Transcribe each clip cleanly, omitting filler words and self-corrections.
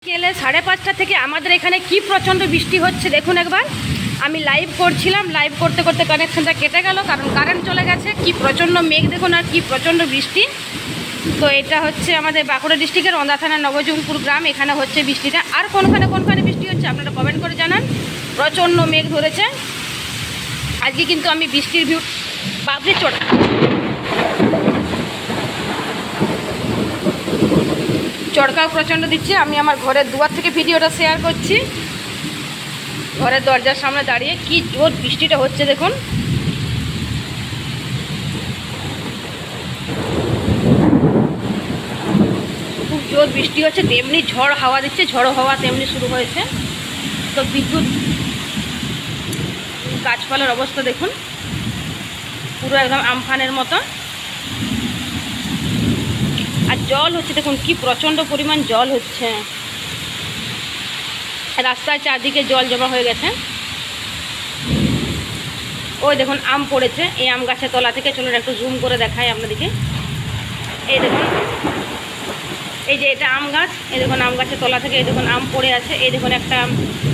বিকেলে 5:30 থেকে আমাদের এখানে কি প্রচণ্ড বৃষ্টি হচ্ছে দেখুন একবার। আমি লাইভ করছিলাম, লাইভ করতে করতে কানেকশনটা কেটে গেল কারণ কারেন্ট চলে গেছে। কি প্রচণ্ড মেঘ দেখুন আর কি প্রচণ্ড বৃষ্টি। তো এটা হচ্ছে আমাদের বাঁকুড়া ডিস্ট্রিক্টের অন্দা থানার নবজঙ্গপুর গ্রাম। এখানে হচ্ছে বৃষ্টিটা। আর কোনখানে বৃষ্টি হচ্ছে আপনারা কমেন্ট করে জানান। প্রচণ্ড মেঘ ধরেছে আজকে, কিন্তু আমি বৃষ্টির ভিউ বাবরি চড়কাও প্রচণ্ড দিচ্ছে। আমি আমার ঘরের দুয়ার থেকে ভিডিওটা শেয়ার করছি। ঘরের দরজার সামনে দাঁড়িয়ে কি জোর বৃষ্টিটা হচ্ছে দেখুন। খুব জোর বৃষ্টি হচ্ছে, তেমনি ঝড় হাওয়া দিচ্ছে, ঝড়ো হাওয়া তেমনি শুরু হয়েছে। তো বিদ্যুৎ, গাছপালার অবস্থা দেখুন পুরো একদম আমফানের মতো। আর জল হচ্ছে দেখুন কি প্রচণ্ড পরিমাণ জল হচ্ছে। রাস্তার চারদিকে জল জমা হয়ে গেছে। ওই দেখুন আম পড়েছে এই আম গাছের তলা থেকে। চলুন একটু জুম করে দেখাই আপনাদেরকে। এই দেখুন, এই যে এটা আম গাছ, এই দেখুন আম গাছের তলা থেকে এই দেখুন আম পড়ে আছে। এই দেখুন একটা আম,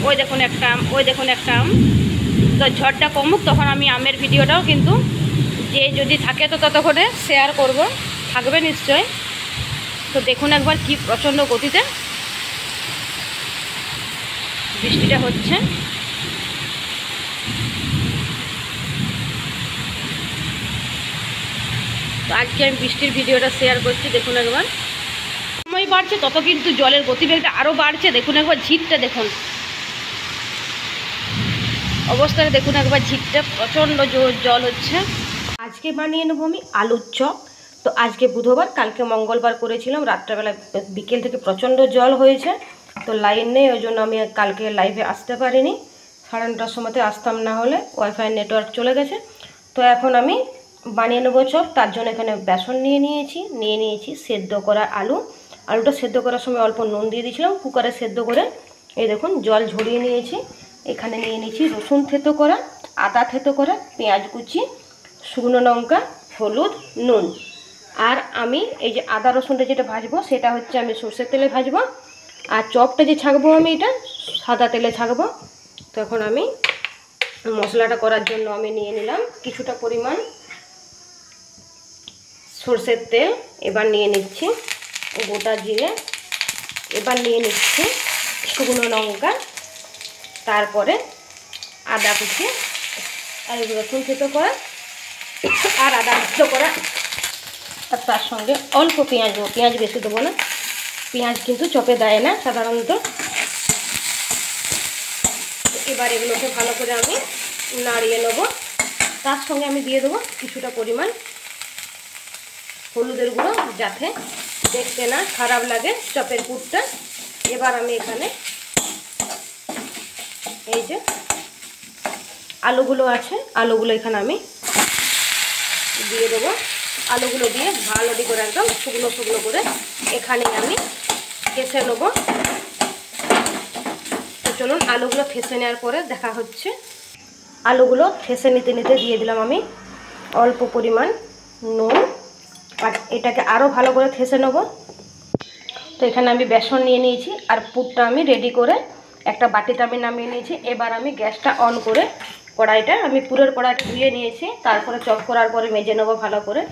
ওই দেখুন একটা আম, ওই দেখুন একটা আম। তো ঝড়টা কমুক তখন আমি আমের ভিডিওটাও কিন্তু যে যদি থাকে তো ততক্ষণে শেয়ার করব, থাকবে নিশ্চয়। তো দেখুন একবার কি প্রচণ্ড গতিতে বৃষ্টিটা হচ্ছে। তো আজকে আমি বৃষ্টির ভিডিওটা শেয়ার করছি দেখুন একবার। সময় বাড়ছে তত কিন্তু জলের গতিবেগটা আরও বাড়ছে। দেখুন একবার ঝিকটা দেখুন, অবস্থাটা দেখুন একবার ঝিকটা, প্রচণ্ড জোর জল হচ্ছে। আজকে বানিয়ে নেবো আমি আলুর চপ। তো আজকে বুধবার, কালকে মঙ্গলবার করেছিলাম। রাত্রেবেলা বিকেল থেকে প্রচণ্ড জল হয়েছে, তো লাইন নেই, ওই জন্য আমি কালকে লাইভে আসতে পারিনি। 9:30টার সময়তে আসতাম, না হলে ওয়াইফাই নেটওয়ার্ক চলে গেছে। তো এখন আমি বানিয়ে নেবো চপ। তার জন্য এখানে বেসন নিয়ে নিয়েছি সেদ্ধ করা আলু। আলুটা সেদ্ধ করার সময় অল্প নুন দিয়ে দিয়েছিলাম, কুকারে সেদ্ধ করে। এই দেখুন জল ঝরিয়ে নিয়েছি। এখানে নিয়ে নিয়েছি রসুন থেতো করা, আদা থেতো করা, পেঁয়াজ কুচি, শুকনো লঙ্কা, হলুদ, নুন। আর আমি এই যে আদা রসুনটা যেটা ভাজবো সেটা হচ্ছে আমি সর্ষের তেলে ভাজবো। আর চপটা যে ছাঁকবো আমি এটা সাদা তেলে ছাঁকবো। তো এখন আমি মশলাটা করার জন্য আমি নিয়ে নিলাম কিছুটা পরিমাণ সর্ষের তেল। এবার নিয়ে নিচ্ছি গোটা জিরে, এবার নিয়ে নিচ্ছি শুকনো লঙ্কা, তারপরে আদা কুচি আর রসুন থেতো করা আর আদা থেতো করা। আর তার সঙ্গে অল্প পেঁয়াজ দেবো, পেঁয়াজ বেশি দেবো না, পেঁয়াজ কিন্তু চপে দেয় না সাধারণত। এবার এগুলোকে ভালো করে আমি নাড়িয়ে নেব। তার সঙ্গে আমি দিয়ে দেবো কিছুটা পরিমাণ হলুদের গুঁড়ো, যাতে দেখতে না খারাপ লাগে চপের পুরটা। এবার আমি এখানে এই যে আলুগুলো আছে, আলুগুলো এখানে আমি দিয়ে দেবো। আলুগুলো দিয়ে ভালো করে একদম শুকনো শুকনো করে এখানে আমি ঠেসে নেবো। তো চলুন আলুগুলো ঠেসে নেওয়ার পরে দেখা হচ্ছে। আলুগুলো ঠেসে নিতে নিতে দিয়ে দিলাম আমি অল্প পরিমাণ নুন। আর এটাকে আরও ভালো করে ঠেসে নেবো। তো এখানে আমি বেসন নিয়ে নিয়েছি আর পুরটা আমি রেডি করে একটা বাটিতে আমি নামিয়ে নিয়েছি। এবার আমি গ্যাসটা অন করে কড়াইটা, আমি পুরের কড়াইটা ধুয়ে নিয়েছি, তারপরে চপ করার পরে মেজে নেবো ভালো করে।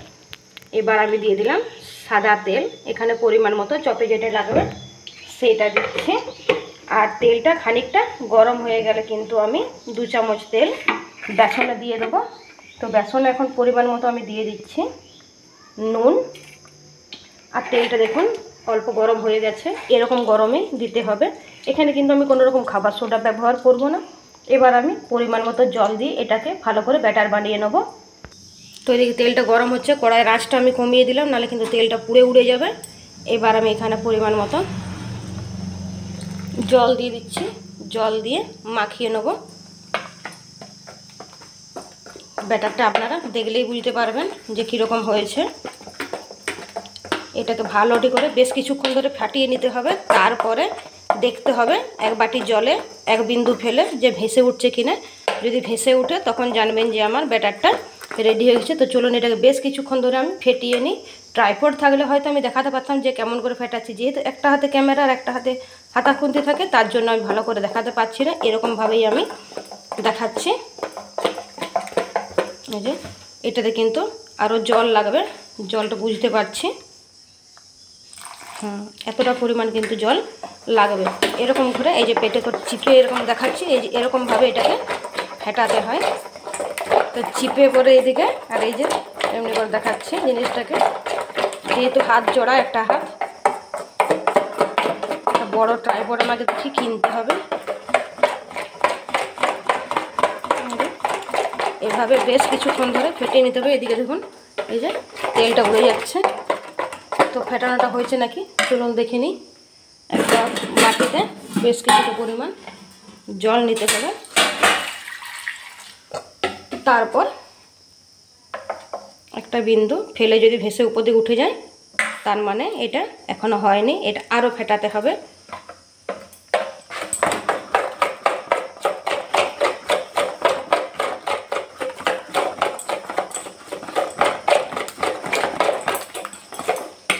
এবার আমি দিয়ে দিলাম সাদা তেল, এখানে পরিমাণ মতো চপে যেটা লাগবে সেটা দিচ্ছি। আর তেলটা খানিকটা গরম হয়ে গেলে কিন্তু আমি 2 চামচ তেল বেসনে দিয়ে দেবো। তো বেসন এখন পরিমাণ মতো আমি দিয়ে দিচ্ছি নুন। আর তেলটা দেখুন অল্প গরম হয়ে গেছে, এরকম গরমেই দিতে হবে। এখানে কিন্তু আমি কোনো রকম খাবার সোডা ব্যবহার করব না। এবার আমি পরিমাণ মতো জল দিয়ে এটাকে ভালো করে ব্যাটার বানিয়ে নেব। তো এদিকে তেলটা গরম হচ্ছে, কড়াইয়ের আঁচটা আমি কমিয়ে দিলাম, নাহলে কিন্তু তেলটা পুড়ে উড়ে যাবে। এবার আমি এখানে পরিমাণ মতো জল দিয়ে দিচ্ছি, জল দিয়ে মাখিয়ে নেব। ব্যাটারটা আপনারা দেখলেই বুঝতে পারবেন যে কীরকম হয়েছে। এটাকে ভালো করে বেশ কিছুক্ষণ ধরে ফাটিয়ে নিতে হবে। তারপরে দেখতে হবে এক বাটি জলে 1 বিন্দু ফেলে যে ভেসে উঠছে কিনা। যদি ভেসে উঠে তখন জানবেন যে আমার ব্যাটারটা রেডি হয়ে গেছে। তো চলুন এটাকে বেশ কিছুক্ষণ ধরে আমি ফেটিয়ে নিই। ট্রাইপড থাকলে হয়তো আমি দেখাতে পারতাম যে কেমন করে ফেটাচ্ছি, যেহেতু একটা হাতে ক্যামেরা আর একটা হাতে হাতা খুন্তি থাকে, তার জন্য আমি ভালো করে দেখাতে পারছি না। এরকমভাবেই আমি দেখাচ্ছি। এই যে এটাতে কিন্তু আরও জল লাগবে, জলটা বুঝতে পারছি। এতটা পরিমাণ কিন্তু জল লাগবে। এরকম করে এই যে পেটে করে চিপে এরকম দেখাচ্ছি, এই যে এরকমভাবে এটাকে ফেটাতে হয়। তো চিপে করে এইদিকে আর এই যে এমনি করে দেখাচ্ছি জিনিসটাকে। যেহেতু হাত জোড়া, একটা হাত, একটা বড় ট্রাইপড আমাকে দেখি কিনতে হবে। এভাবে বেশ কিছুক্ষণ ধরে ফেটিয়ে নিতে হবে। এদিকে দেখুন এই যে তেলটা উড়ে যাচ্ছে। তো ফেটানোটা হয়েছে নাকি চলুন দেখে নিই। একটা বাটিতে বেশ কিছুটা পরিমাণ জল নিতে হবে। তারপর একটা বিন্দু ফেলে যদি ভেসে উপর দিকে উঠে যায়, তার মানে এটা এখনো হয়নি, এটা আরও ফেটাতে হবে।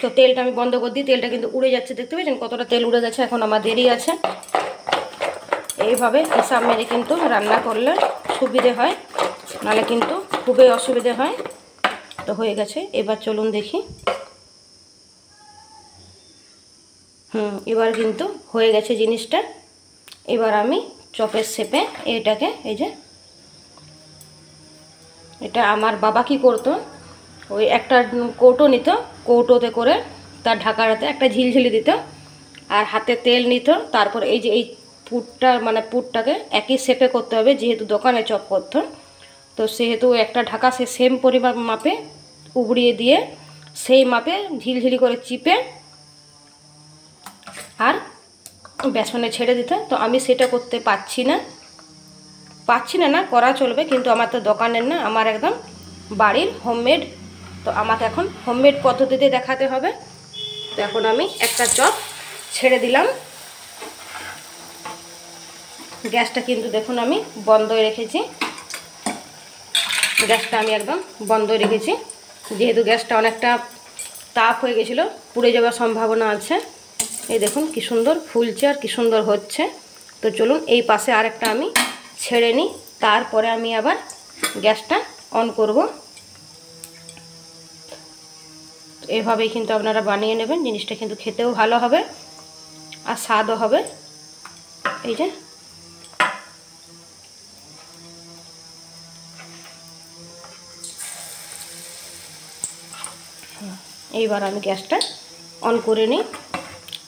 তো তেলটা আমি বন্ধ করে দিই। তেলটা কিন্তু উড়ে যাচ্ছে, দেখতে পেয়েছেন কতটা তেল উড়ে গেছে। এখন আমার দেরি আছে। এইভাবে হিসাব মেরে কিন্তু রান্না করলে সুবিধে হয়, নাহলে কিন্তু খুবই অসুবিধে হয়। তো হয়ে গেছে, এবার চলুন দেখি। এবার কিন্তু হয়ে গেছে জিনিসটা। এবার আমি চপের শেপে এটাকে, এই যে এটা আমার বাবা কি করতো, ওই একটা কৌটো নিত, কৌটোতে করে তার ঢাকাটাতে একটা ঝিলঝিলি দিত, আর হাতে তেল নিত। তারপর এই যে এই পুরটা, মানে পুরটাকে একই শেপে করতে হবে, যেহেতু দোকানে চপ করতো। তো সেহেতু একটা ঢাকা সে সেম পরিমাণ মাপে উবড়িয়ে দিয়ে সেই মাপে ঝিলঝিলি করে চিপে আর বেসনে ছেড়ে দিতে। তো আমি সেটা করতে পারছি না, না করা চলবে, কিন্তু আমার তো দোকানের না, আমার একদম বাড়ির হোমমেড। তো আমাকে এখন হোমমেড পদ্ধতিতে দেখাতে হবে। তো এখন আমি একটা চপ ছেড়ে দিলাম। গ্যাসটা কিন্তু দেখুন আমি বন্ধই রেখেছি, গ্যাসটা আমি একদম বন্ধই রেখেছি, যেহেতু গ্যাসটা অনেকটা তাপ হয়ে গেছিলো, পুড়ে যাওয়ার সম্ভাবনা আছে। এই দেখুন কি সুন্দর ফুলছে আর কি সুন্দর হচ্ছে। তো চলুন এই পাশে আরেকটা আমি ছেড়ে নিই, তারপরে আমি আবার গ্যাসটা অন করব। এভাবেই কিন্তু আপনারা বানিয়ে নেবেন, জিনিসটা কিন্তু খেতেও ভালো হবে আর স্বাদও হবে। এই যে এইবার আমি গ্যাসটা অন করে নিই।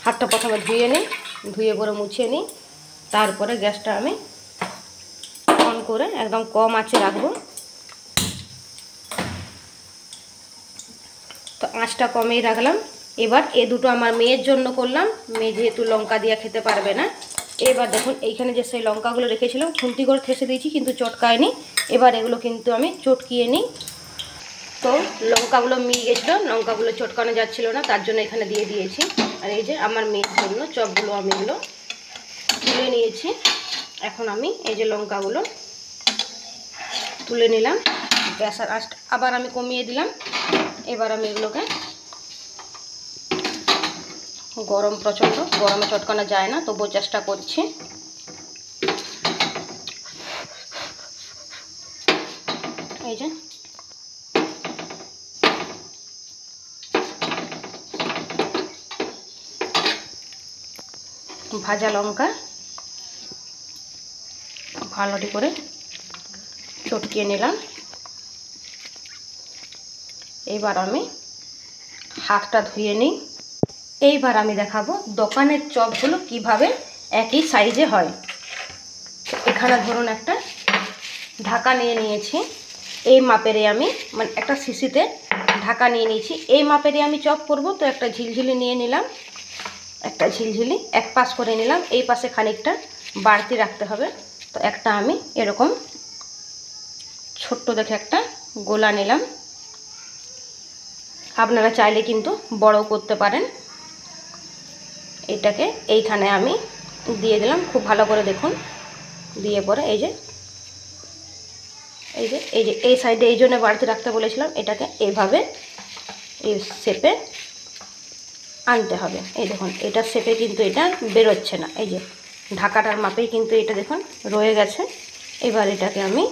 হাতটা প্রথমে ধুয়ে নিই, ধুয়ে করে মুছিয়ে নিই, তারপরে গ্যাসটা আমি অন করে একদম কম আঁচে রাখবো। তো আঁচটা কমেই রাখলাম। এবার এই দুটো আমার মেয়ের জন্য করলাম, মেয়ে যেহেতু লঙ্কা দিয়ে খেতে পারবে না। এবার দেখুন এইখানে যে সেই লঙ্কাগুলো রেখেছিলাম খুন্তি করে ঠেসে দিয়েছি, কিন্তু চটকায়নি। এবার এগুলো কিন্তু আমি চটকিয়ে নিই। তো লঙ্কাগুলো মিয়ে গেছিলো, লঙ্কাগুলো চটকানো যাচ্ছিলো না, তার জন্য এখানে দিয়ে দিয়েছি। আর এই যে আমার মেয়ের জন্য চপগুলো আমি এগুলো তুলে নিয়েছি। এখন আমি এই যে লঙ্কাগুলো তুলে নিলাম, গ্যাসের আঁচটা আবার আমি কমিয়ে দিলাম। এবার আমি এগুলোকে, গরম প্রচণ্ড, গরমে চটকানো যায় না, তবুও চেষ্টা করছি। এই যে ভাজা লঙ্কা ভালোটি করে চটকিয়ে নিলাম। এইবার আমি হাতটা ধুয়ে নিই। এইবার আমি দেখাবো দোকানের চপগুলো কিভাবে একই সাইজে হয়। তো এখানে ধরুন একটা ঢাকা নিয়ে নিয়েছি, এই মাপেরই আমি, মানে একটা শিশিতে ঢাকা নিয়ে নিয়েছি, এই মাপেরই আমি চপ করব। তো একটা ঝিলঝিলি নিয়ে নিলাম, একটা ঝিলঝিলি এক পাশ করে নিলাম, এই পাশে খানিকটা বাড়তি রাখতে হবে। তো একটা আমি এরকম ছোট্ট দেখে একটা গোলা নিলাম, আপনারা চাইলে কিন্তু বড় করতে পারেন। এটাকে এইখানে আমি দিয়ে দিলাম, খুব ভালো করে দেখুন। দিয়ে পরে এই যে এই সাইডে এই জন্য বাড়তি রাখতে বলেছিলাম, এটাকে এইভাবে এই শেপে আনতে হবে। এই দেখুন এটার শেপে কিন্তু এটা বেরোচ্ছে না, এই যে ঢাকাটার মাপেই কিন্তু এটা দেখুন রয়ে গেছে। এবার এটাকে আমি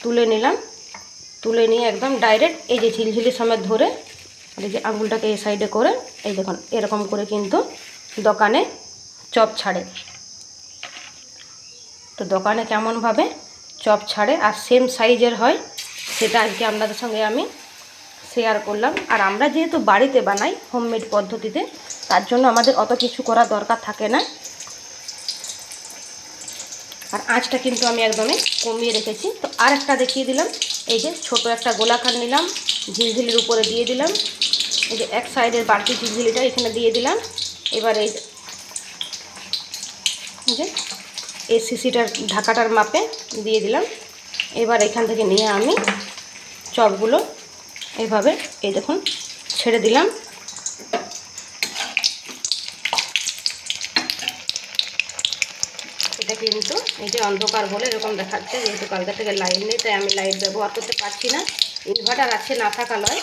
তুলে নিলাম, তুলে নিয়ে একদম ডাইরেক্ট এই যে ঝিলঝিলি সমেত ধরে এই যে আঙুলটাকে এই সাইডে করে এই দেখুন এরকম করে কিন্তু দোকানে চপ ছাড়ে। তো দোকানে কেমনভাবে চপ ছাড়ে আর সেম সাইজের হয় সেটা আজকে আপনাদের সঙ্গে আমি শেয়ার করলাম। আর আমরা যেহেতু বাড়িতে বানাই হোমমেড পদ্ধতিতে, তার জন্য আমাদের অত কিছু করার দরকার থাকে না। আর আঁচটা কিন্তু আমি একদমই কমিয়ে রেখেছি। তো আর একটা দেখিয়ে দিলাম, এই যে ছোট একটা গোলাকার নিলাম, ঝিলঝিলির উপরে দিয়ে দিলাম, এই যে এক সাইডের বাড়তি ঝিলঝিলিটা এখানে দিয়ে দিলাম। এবার এই যে এই সিসিটার ঢাকাটার মাপে দিয়ে দিলাম। এবার এখান থেকে নিয়ে আমি চপগুলো এইভাবে এই দেখুন ছেড়ে দিলাম। এটা কিন্তু এই যে অন্ধকার বলে এরকম দেখাচ্ছে, যেহেতু কালকে থেকে লাইট নেই তাই আমি লাইট ব্যবহার করতে পারছি না। ইনভার্টার আছে না থাকা লয়,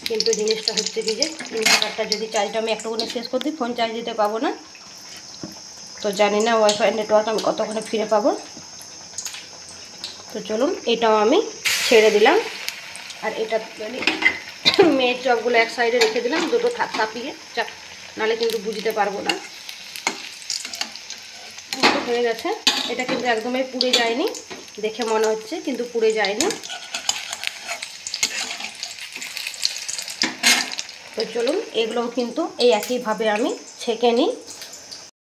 কিন্তু জিনিসটা হচ্ছে কি যে ইনভার্টারটা যদি চার্জটা আমি একটুখানি শেষ করে দিই ফোন চার্জ দিতে পাবো না। তো জানি না ওয়াইফাই নেটওয়ার্ক আমি কতক্ষণে ফিরে পাবো। তো চলুন এটাও আমি ছেড়ে দিলাম। আর এটা মেয়ের চপগুলো এক সাইডে রেখে দিলাম, দুটো তাপিয়ে চাপ, নাহলে কিন্তু বুঝতে পারবো না। হয়ে গেছে, এটা কিন্তু একদমই পুড়ে যায়নি, দেখে মনে হচ্ছে কিন্তু পুড়ে যায়নি। তো চলুন এগুলোও কিন্তু এই একইভাবে আমি ছেঁকে নিই।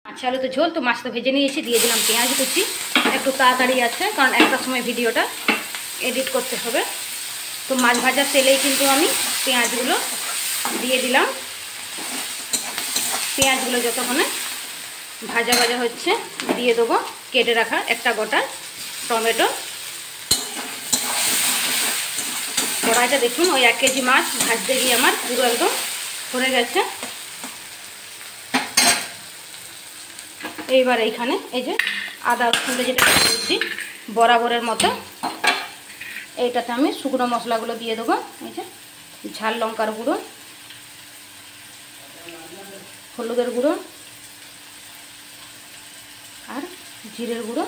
আচ্ছা আলু তো ঝোল, তো মাছ তো ভেজে নিয়েছি, দিয়ে দিলাম পেঁয়াজ কুচি। একটু তাড়াতাড়ি আছে কারণ একটার সময় ভিডিওটা এডিট করতে হবে। তো মাছ ভাজার তেলেই কিন্তু আমি পেঁয়াজগুলো দিয়ে দিলাম। পেঁয়াজগুলো যতক্ষণে ভাজা ভাজা হচ্ছে দিয়ে দেবো কেটে রাখা একটা গোটা টমেটো। কড়াইটা দেখুন ওই 1 কেজি মাছ ভাজতে গিয়ে আমার পুরো একদম ভরে গেছে। এইবার এইখানে এই যে আদা রসুনটা যেটা দিচ্ছি বরাবরের মতো, এইটাতে আমি শুকনো মশলাগুলো দিয়ে দেবো। এই যে ঝাল লঙ্কার গুঁড়ো, হলুদের গুঁড়ো আর জিরের গুঁড়ো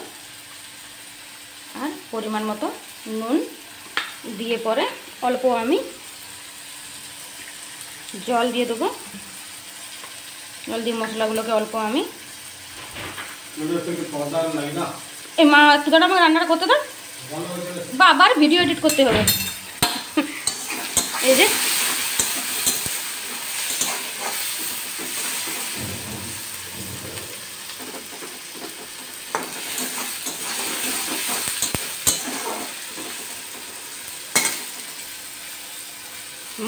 আর পরিমাণ মতো নুন দিয়ে পরে অল্প আমি জল দিয়ে দেবো। জল দিয়ে মশলাগুলোকে অল্প আমি এই মা একটু দাঁড়া আমাকে রান্নাটা করতে দাও, বা আবার ভিডিও এডিট করতে হবে। এই যে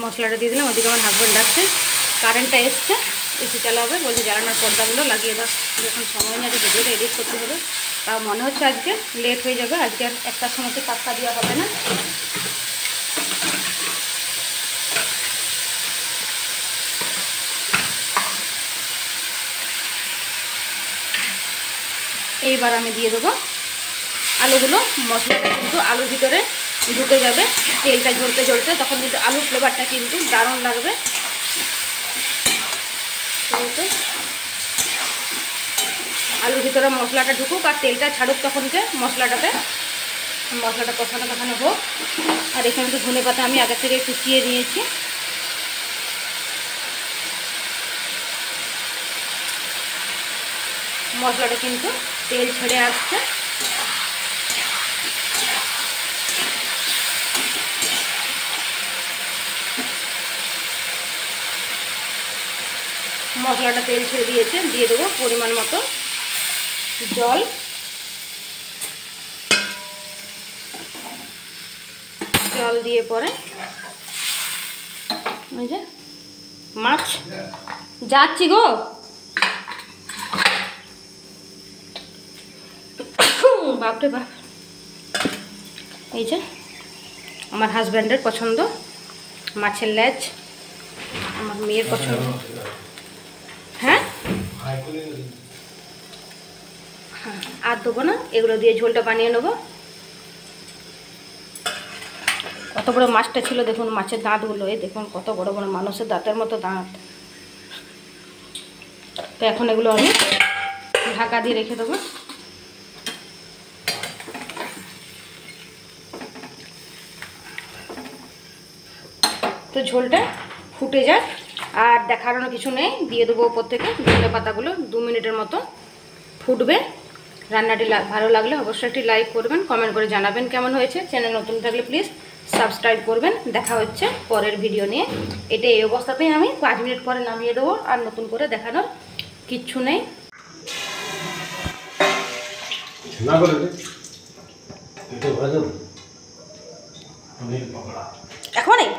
মশলাটা দিয়ে দিলাম। ওদিকে আমার হাজব্যান্ড ডাকছে, কারেন্টটা এসছে, এসে চালাবে, বলছে জ্বালানোর পর্দাগুলো লাগিয়ে দাও। যখন সময় নিয়ে ভিডিওটা এডিট করতে হবে, তাও মনে হচ্ছে আজকে লেট হয়ে যাবে, আজকে আর একটার সময় পাক্কা দেওয়া হবে না। এইবার আমি দিয়ে দেবো আলুগুলো। মশলাটা কিন্তু আলুর ভিতরে ঢুকে যাবে, তেলটা ঝরতে ঝরতে, তখন কিন্তু আলুর ফ্লেভারটা কিন্তু দারুণ লাগবে। আলুর ভিতরে মশলাটা ঢুকুক আর তেলটা ছাড়ুক, তখনকে মশলাটা কষানো হোক। আর এখানে তো ধনে পাতা আমি আগে থেকে কুচিয়ে নিয়েছি। মশলাটা কিন্তু তেল ছেড়ে আসছে। মশলাটা তেল ছেড়ে দিয়েছে, দিয়ে দেবো পরিমাণ মতো জল। জল দিয়ে পরে ওই যে মাছ যাচ্ছি গো, বাপরে বাপ। এই যে আমার হাজব্যান্ডের পছন্দ মাছের লেজ, আমার মেয়ের পছন্দ। হ্যাঁ হ্যাঁ আর দেবো না, এগুলো দিয়ে ঝোলটা বানিয়ে নেবো। কত বড় মাছটা ছিল দেখুন, মাছের দাঁতগুলো এই দেখুন কত বড় বড় মানুষের দাঁতের মতো দাঁত। তো এখন এগুলো আমি ঢাকা দিয়ে রেখে দেবো। তো ঝোলটা ফুটে যাক, আর দেখানোর কিছু নেই, দিয়ে দেবো ওপর থেকে ধনে পাতাগুলো। 2 মিনিটের মতো ফুটবে। রান্নাটি ভালো লাগলে অবশ্যই একটি লাইক করবেন, কমেন্ট করে জানাবেন কেমন হয়েছে। চ্যানেল নতুন থাকলে প্লিজ সাবস্ক্রাইব করবেন। দেখা হচ্ছে পরের ভিডিও নিয়ে। এটা এই অবস্থাতেই আমি 5 মিনিট পরে নামিয়ে দেবো, আর নতুন করে দেখানোর কিচ্ছু নেই। এখনই